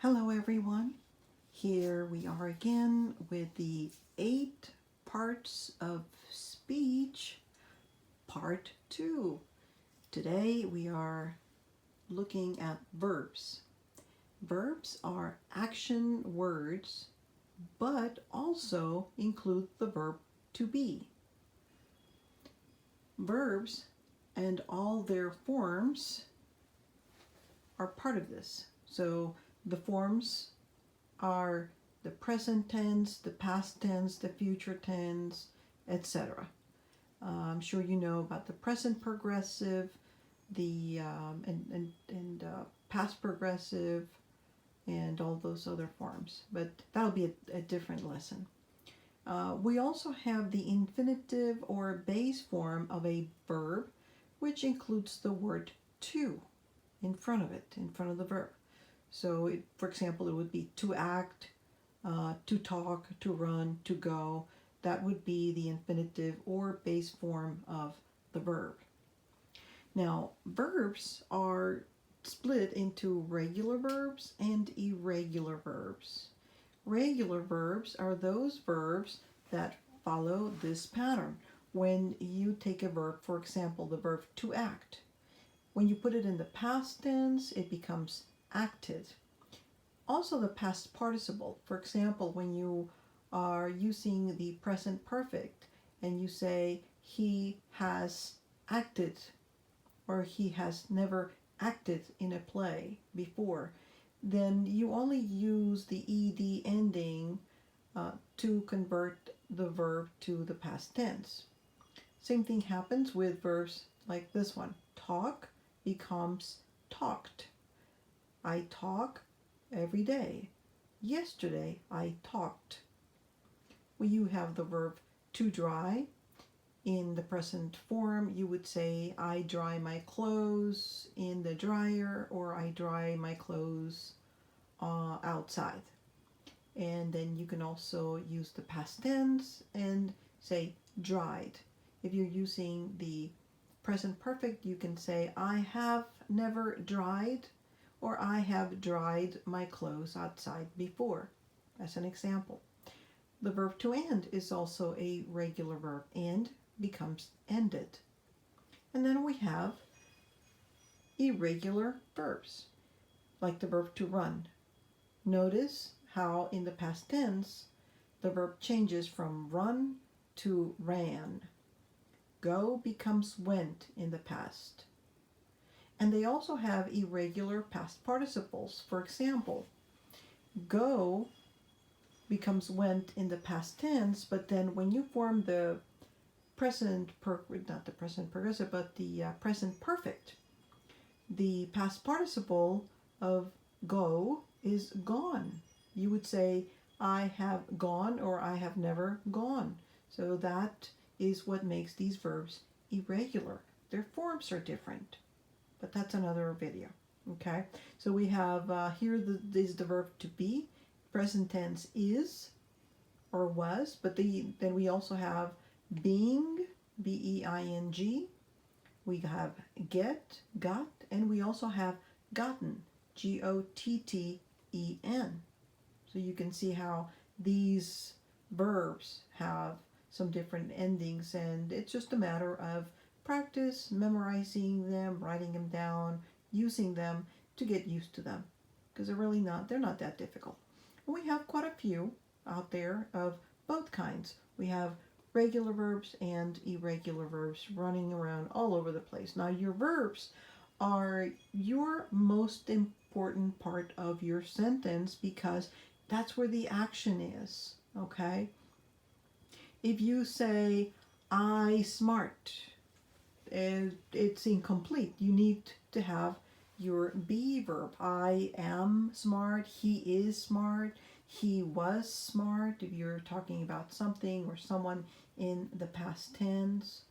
Hello everyone, here we are again with the 8 parts of speech, part 2. Today we are looking at verbs. Verbs are action words, but also include the verb to be. Verbs and all their forms are part of this. So the forms are the present tense, the past tense, the future tense, etc. I'm sure you know about the present progressive, the past progressive, and all those other forms. But that'll be a different lesson. We also have the infinitive or base form of a verb, which includes the word to in front of it, in front of the verb. So, for example, it would be to act, to talk, to run, to go. That would be the infinitive or base form of the verb. Now, verbs are split into regular verbs and irregular verbs. Regular verbs are those verbs that follow this pattern. When you take a verb, for example, the verb to act, when you put it in the past tense, it becomes acted. Also the past participle. For example, when you are using the present perfect and you say he has acted or he has never acted in a play before, then you only use the ed ending to convert the verb to the past tense. Same thing happens with verbs like this one. Talk becomes talked. I talk every day. Yesterday I talked. When you have the verb to dry in the present form, you would say I dry my clothes in the dryer, or I dry my clothes outside. And then you can also use the past tense and say dried. If you're using the present perfect, you can say I have never dried, or I have dried my clothes outside before, as an example. The verb to end is also a regular verb. End becomes ended. And then we have irregular verbs, like the verb to run. Notice how in the past tense, the verb changes from run to ran. Go becomes went in the past. And they also have irregular past participles. For example, go becomes went in the past tense, but then when you form the present perfect, the past participle of go is gone. You would say I have gone, or I have never gone. So that is what makes these verbs irregular. Their forms are different. But that's another video. Okay, so we have here is the verb to be. Present tense is or was, but then we also have being, B-E-I-N-G. We have get, got, and we also have gotten, G-O-T-T-E-N. So you can see how these verbs have some different endings, and it's just a matter of practice, memorizing them, writing them down, using them to get used to them, because they're not that difficult. And we have quite a few out there of both kinds. We have regular verbs and irregular verbs running around all over the place. Now your verbs are your most important part of your sentence, because that's where the action is. Okay, if you say I smart, it's incomplete. You need to have your be verb. I am smart, he is smart, he was smart, if you're talking about something or someone in the past tense.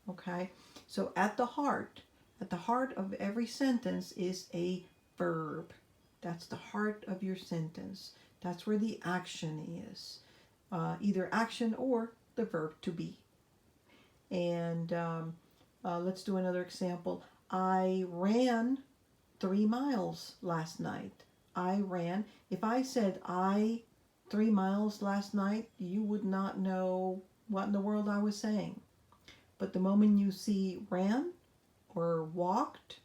Okay, so at the heart of every sentence is a verb. That's the heart of your sentence. That's where the action is, either action or the verb to be. And let's do another example. I ran 3 miles last night. I ran. If I said I 3 miles last night, you would not know what in the world I was saying. But the moment you see ran or walked,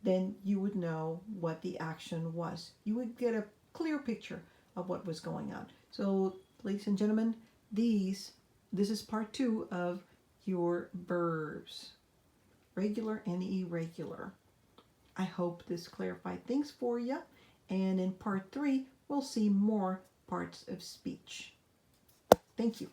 then you would know what the action was. You would get a clear picture of what was going on. So, ladies and gentlemen, this is part 2 of your verbs, regular and irregular. I hope this clarified things for you. And in part 3, we'll see more parts of speech. Thank you.